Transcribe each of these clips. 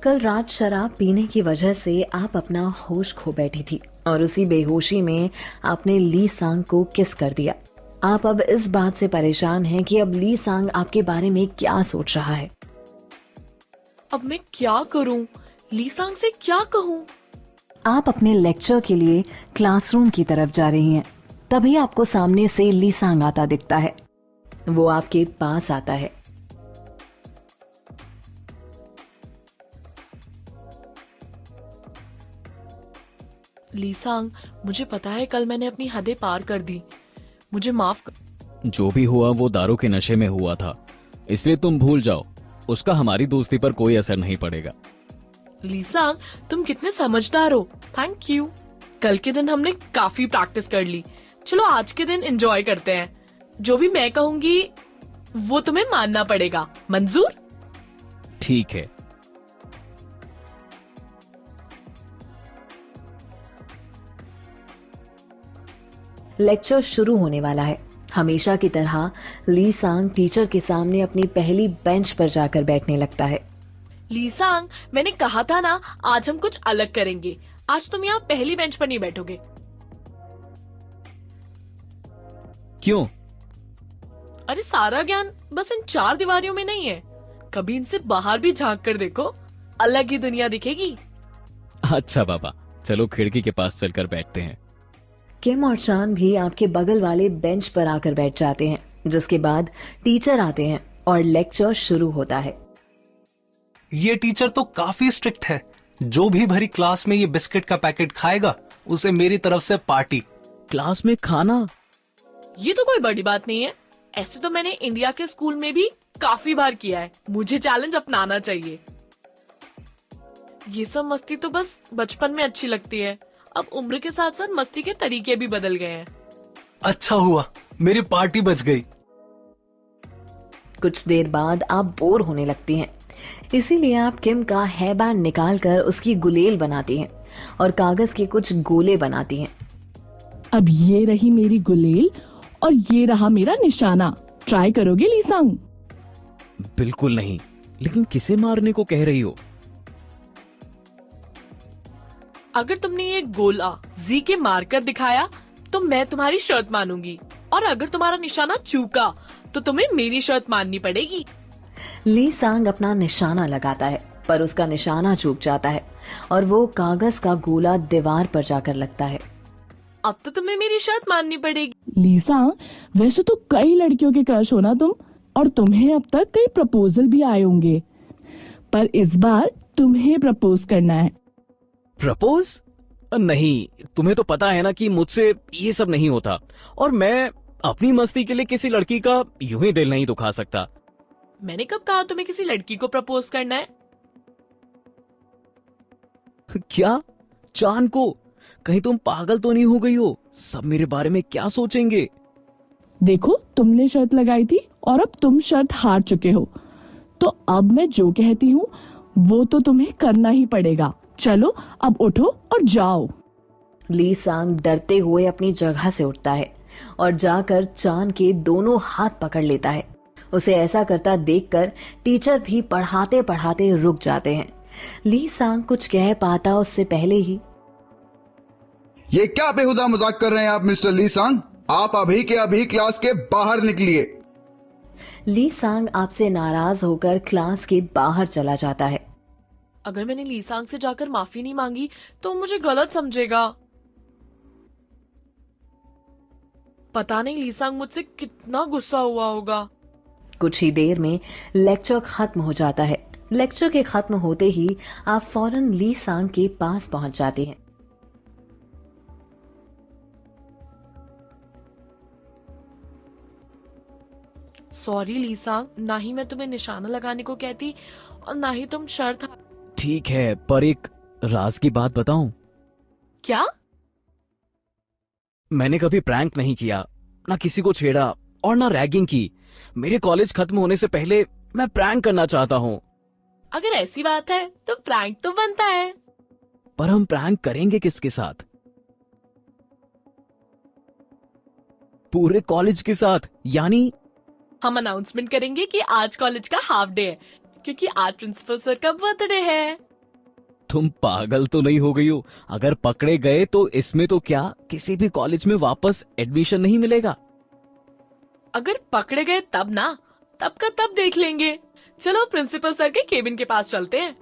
कल रात शराब पीने की वजह से आप अपना होश खो बैठी थी और उसी बेहोशी में आपने ली सांग को किस कर दिया। आप अब इस बात से परेशान हैं कि अब ली सांग आपके बारे में क्या सोच रहा है। अब मैं क्या करूं? ली सांग से क्या कहूं? आप अपने लेक्चर के लिए क्लासरूम की तरफ जा रही हैं। तभी आपको सामने से ली सांग आता दिखता है। वो आपके पास आता है। ली सांग, मुझे पता है कल मैंने अपनी हदें पार कर दी। मुझे माफ कर। जो भी हुआ वो दारू के नशे में हुआ था, इसलिए तुम भूल जाओ। उसका हमारी दोस्ती पर कोई असर नहीं पड़ेगा। ली सांग, तुम कितने समझदार हो। Thank you. कल के दिन हमने काफी प्रैक्टिस कर ली। चलो आज के दिन एंजॉय करते हैं। जो भी मैं कहूंगी वो तुम्हें मानना पड़ेगा। मंजूर? ठीक है। लेक्चर शुरू होने वाला है। हमेशा की तरह ली सांग टीचर के सामने अपनी पहली बेंच पर जाकर बैठने लगता है। ली सांग, मैंने कहा था ना आज हम कुछ अलग करेंगे। आज तुम यहाँ पहली बेंच पर नहीं बैठोगे। क्यों? अरे सारा ज्ञान बस इन चार दीवारियों में नहीं है। कभी इनसे बाहर भी झांक कर देखो, अलग ही दुनिया दिखेगी। अच्छा बाबा, चलो खिड़की के पास चलकर बैठते हैं। किम और चान भी आपके बगल वाले बेंच पर आकर बैठ जाते हैं, जिसके बाद टीचर आते हैं और लेक्चर शुरू होता है। ये टीचर तो काफी स्ट्रिक्ट है। जो भी भरी क्लास में ये बिस्किट का पैकेट खाएगा उसे मेरी तरफ से पार्टी। क्लास में खाना? ये तो कोई बड़ी बात नहीं है। ऐसे तो मैंने इंडिया के स्कूल में भी काफी बार किया है। मुझे चैलेंज अपनाना चाहिए। ये सब मस्ती तो बस बचपन में अच्छी लगती है। अब उम्र के साथ साथ मस्ती के तरीके भी बदल गए हैं। अच्छा हुआ मेरी पार्टी बच गई। कुछ देर बाद आप बोर होने लगती हैं, इसीलिए आप किम का हेयर बैंड निकाल कर उसकी गुलेल बनाती हैं और कागज के कुछ गोले बनाती हैं। अब ये रही मेरी गुलेल और ये रहा मेरा निशाना। ट्राई करोगे ली सांग? बिल्कुल नहीं। लेकिन किसे मारने को कह रही हो? अगर तुमने ये गोला जी के मारकर दिखाया तो मैं तुम्हारी शर्त मानूंगी, और अगर तुम्हारा निशाना चूका तो तुम्हें मेरी शर्त माननी पड़ेगी। ली सांग अपना निशाना लगाता है, पर उसका निशाना चूक जाता है और वो कागज का गोला दीवार पर जाकर लगता है। अब तो तुम्हें मेरी शर्त माननी पड़ेगी। ली सांग, वैसे तो कई लड़कियों के क्रश हो ना तुम, और तुम्हें अब तक कई प्रपोजल भी आए होंगे, पर इस बार तुम्हें प्रपोज करना है। प्रपोज? नहीं, तुम्हें तो पता है ना कि मुझसे ये सब नहीं होता, और मैं अपनी मस्ती के लिए किसी लड़की का यूं ही दिल नहीं दुखा सकता। मैंने कब कहा तुम्हें किसी लड़की को प्रपोज करना है? क्या? चान को? कहीं तुम पागल तो नहीं हो गई हो? सब मेरे बारे में क्या सोचेंगे? देखो, तुमने शर्त लगाई थी और अब तुम शर्त हार चुके हो, तो अब मैं जो कहती हूँ वो तो तुम्हें करना ही पड़ेगा। चलो अब उठो और जाओ। ली सांग डरते हुए अपनी जगह से उठता है और जाकर चान के दोनों हाथ पकड़ लेता है। उसे ऐसा करता देखकर टीचर भी पढ़ाते पढ़ाते रुक जाते हैं। ली सांग कुछ कह पाता उससे पहले ही, ये क्या बेहुदा मजाक कर रहे हैं आप मिस्टर ली सांग? आप अभी के अभी क्लास के बाहर निकलिए। ली सांग आपसे नाराज होकर क्लास के बाहर चला जाता है। अगर मैंने ली सांग से जाकर माफी नहीं मांगी तो मुझे गलत समझेगा। पता नहीं ली सांग मुझसे कितना गुस्सा हुआ होगा। कुछ ही देर में लेक्चर खत्म हो जाता है। लेक्चर के खत्म होते ही आप फौरन ली सांग के पास पहुंच जाती हैं। सॉरी ली सांग, ना ही मैं तुम्हें निशाना लगाने को कहती और ना ही तुम शर्त। ठीक है, पर एक राज की बात बताऊं? क्या? मैंने कभी प्रैंक नहीं किया, ना किसी को छेड़ा और ना रैगिंग की। मेरे कॉलेज खत्म होने से पहले मैं प्रैंक करना चाहता हूँ। अगर ऐसी बात है तो प्रैंक तो बनता है। पर हम प्रैंक करेंगे किसके साथ? पूरे कॉलेज के साथ। यानी हम अनाउंसमेंट करेंगे कि आज कॉलेज का हाफ डे है, क्योंकि आज प्रिंसिपल सर का बर्थडे है। तुम पागल तो नहीं हो गई हो? अगर पकड़े गए तो इसमें तो क्या किसी भी कॉलेज में वापस एडमिशन नहीं मिलेगा। अगर पकड़े गए तब ना, तब का तब देख लेंगे। चलो प्रिंसिपल सर के केबिन के पास चलते हैं।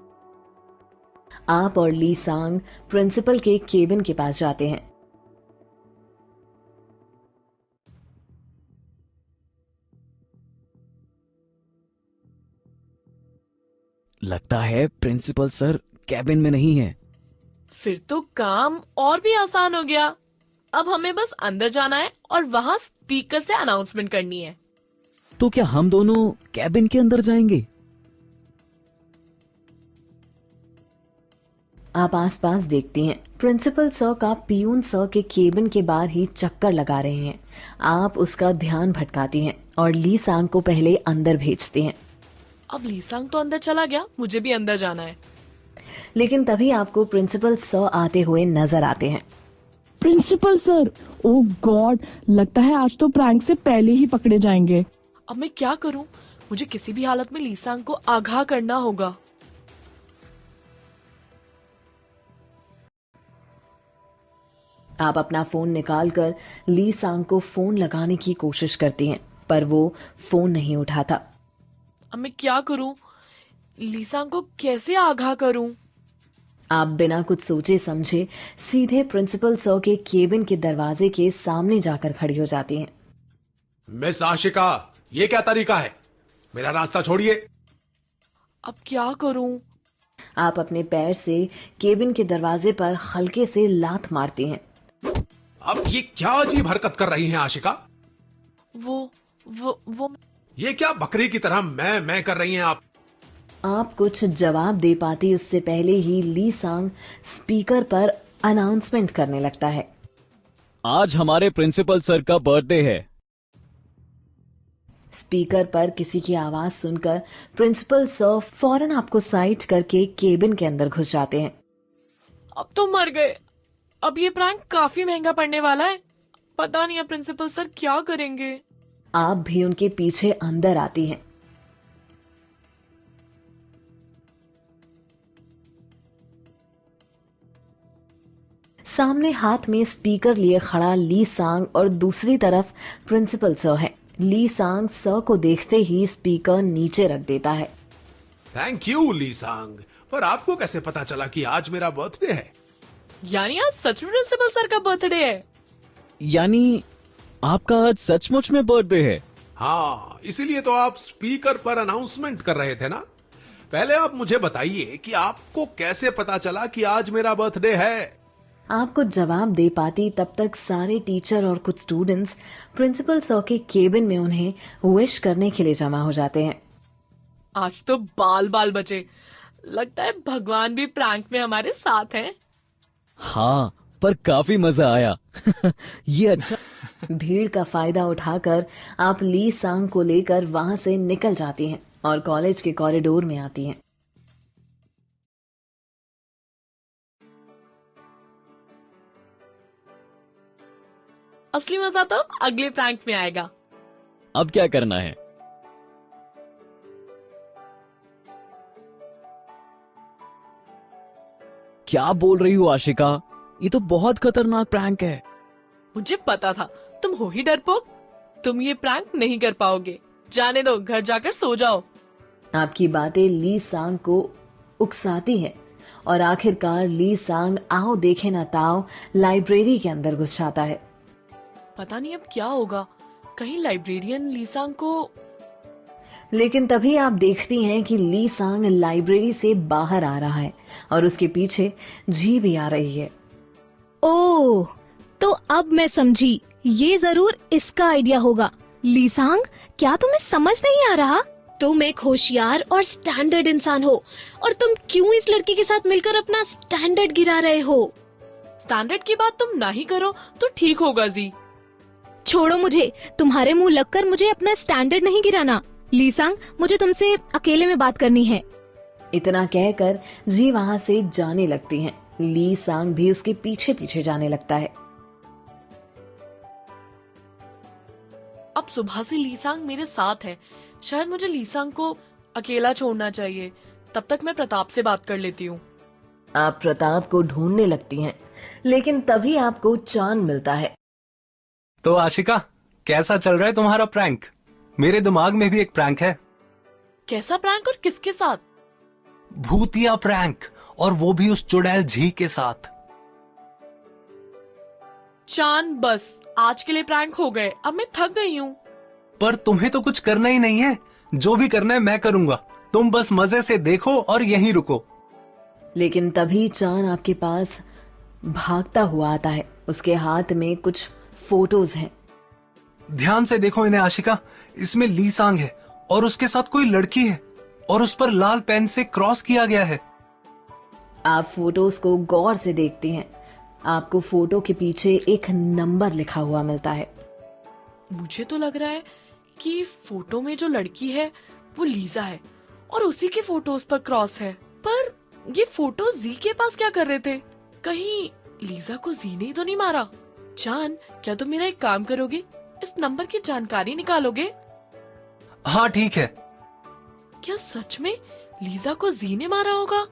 आप और ली सांग प्रिंसिपल के केबिन के पास जाते हैं। लगता है प्रिंसिपल सर कैबिन में नहीं है। फिर तो काम और भी आसान हो गया। अब हमें बस अंदर जाना है और वहाँ स्पीकर से अनाउंसमेंट करनी है। तो क्या हम दोनों कैबिन के अंदर जाएंगे? आप आसपास देखती हैं। प्रिंसिपल सर का पियून सर के केबिन के बाहर ही चक्कर लगा रहे हैं। आप उसका ध्यान भटकाती हैं और ली सांग को पहले अंदर भेजती हैं। अब लीसांग तो अंदर चला गया, मुझे भी अंदर जाना है। लेकिन तभी आपको प्रिंसिपल सर आते हुए नजर आते हैं। प्रिंसिपल सर, ओह गॉड, लगता है आज तो प्रैंक से पहले ही पकड़े जाएंगे। अब मैं क्या करूं? मुझे किसी भी हालत में लीसांग को आगाह करना होगा। आप अपना फोन निकालकर ली सांग को फोन लगाने की कोशिश करती हैं, पर वो फोन नहीं उठाता। अब मैं क्या करूं? लीसांग को कैसे आगाह करूं? आप बिना कुछ सोचे समझे सीधे प्रिंसिपल सर के केबिन के दरवाजे के सामने जाकर खड़ी हो जाती हैं। मिस आशिका, ये क्या तरीका है? मेरा रास्ता छोड़िए। अब क्या करूं? आप अपने पैर से केबिन के दरवाजे पर हल्के से लात मारती हैं। अब ये क्या अजीब हरकत कर रही हैं आशिका? वो ये क्या बकरी की तरह मैं कर रही हैं आप? आप कुछ जवाब दे पाती उससे पहले ही ली सांग स्पीकर पर अनाउंसमेंट करने लगता है। आज हमारे प्रिंसिपल सर का बर्थडे है। स्पीकर पर किसी की आवाज सुनकर प्रिंसिपल सर फौरन आपको साइड करके केबिन के अंदर घुस जाते हैं। अब तो मर गए। अब ये प्रैंक काफी महंगा पड़ने वाला है। पता नहीं अब प्रिंसिपल सर क्या करेंगे। आप भी उनके पीछे अंदर आती हैं। सामने हाथ में स्पीकर लिए खड़ा ली सांग और दूसरी तरफ प्रिंसिपल सर है। ली सांग सर को देखते ही स्पीकर नीचे रख देता है। थैंक यू लीसांग, पर आपको कैसे पता चला कि आज मेरा बर्थडे है? यानी आज सच में प्रिंसिपल सर का बर्थडे है? यानी आपका आज सचमुच में बर्थडे है? हाँ, इसीलिए तो आप स्पीकर पर अनाउंसमेंट कर रहे थे ना। पहले आप मुझे बताइए कि आपको कैसे पता चला कि आज मेरा बर्थडे है? आप कुछ जवाब दे पाती तब तक सारे टीचर और कुछ स्टूडेंट्स प्रिंसिपल सर के केबिन में उन्हें विश करने के लिए जमा हो जाते हैं। आज तो बाल बाल बचे। लगता है भगवान भी प्रैंक में हमारे साथ हैं। हाँ, पर काफी मजा आया। ये अच्छा। भीड़ का फायदा उठाकर आप ली सांग को लेकर वहां से निकल जाती हैं और कॉलेज के कॉरिडोर में आती हैं। असली मजा तो अगले प्रैंक में आएगा। अब क्या करना है? क्या बोल रही हो आशिका? ये तो बहुत खतरनाक प्रैंक है। मुझे पता था तुम हो ही डरपोक। तुम ये प्रैंक नहीं कर पाओगे। जाने दो, घर जाकर सो जाओ। आपकी बातें ली सांग को उकसाती हैं और आखिरकार ली सांग आओ देखे ना ताओ लाइब्रेरी के अंदर घुस जाता है। पता नहीं अब क्या होगा। कहीं लाइब्रेरियन लीसांग को। लेकिन तभी आप देखती हैं कि ली सांग लाइब्रेरी से बाहर आ रहा है और उसके पीछे जी भी आ रही है। ओह, तो अब मैं समझी, ये जरूर इसका आइडिया होगा। लीसांग, क्या तुम्हें समझ नहीं आ रहा? तुम एक होशियार और स्टैंडर्ड इंसान हो और तुम क्यों इस लड़की के साथ मिलकर अपना स्टैंडर्ड गिरा रहे हो? स्टैंडर्ड की बात तुम ना ही करो तो ठीक होगा जी। छोड़ो मुझे, तुम्हारे मुंह लगकर मुझे अपना स्टैंडर्ड नहीं गिराना। लीसांग, मुझे तुमसे अकेले में बात करनी है। इतना कहकर जी वहां से जाने लगती हैं। ली सांग भी उसके पीछे पीछे जाने लगता है। अब सुबह से लीसांग मेरे साथ है। शायद मुझे लीसांग को अकेला छोड़ना चाहिए। तब तक मैं प्रताप से बात कर लेती हूँ। आप प्रताप को ढूंढने लगती हैं, लेकिन तभी आपको चांद मिलता है। तो आशिका, कैसा चल रहा है तुम्हारा प्रैंक? मेरे दिमाग में भी एक प्रैंक है। कैसा प्रैंक और किसके साथ? भूतिया प्रैंक, और वो भी उस चुड़ैल झी के साथ। चांद, बस आज के लिए प्रैंक हो गए, अब मैं थक गई हूँ। पर तुम्हें तो कुछ करना ही नहीं है, जो भी करना है मैं करूंगा, तुम बस मजे से देखो और यहीं रुको। लेकिन तभी चांद आपके पास भागता हुआ आता है। उसके हाथ में कुछ फोटोज हैं। ध्यान से देखो इन्हें आशिका, इसमें लीसांग है और उसके साथ कोई लड़की है और उस पर लाल पेन से क्रॉस किया गया है। आप फोटोज को गौर से देखती हैं। आपको फोटो के पीछे एक नंबर लिखा हुआ मिलता है। मुझे तो लग रहा है कि फोटो में जो लड़की है वो लीजा है और उसी के फोटोज पर क्रॉस है। पर ये फोटो जी के पास क्या कर रहे थे? कहीं लीजा को जी ने ही तो नहीं मारा? चांद, क्या तुम मेरा एक काम करोगे? इस नंबर की जानकारी निकालोगे? हाँ ठीक है। क्या सच में लीजा को जी ने मारा होगा?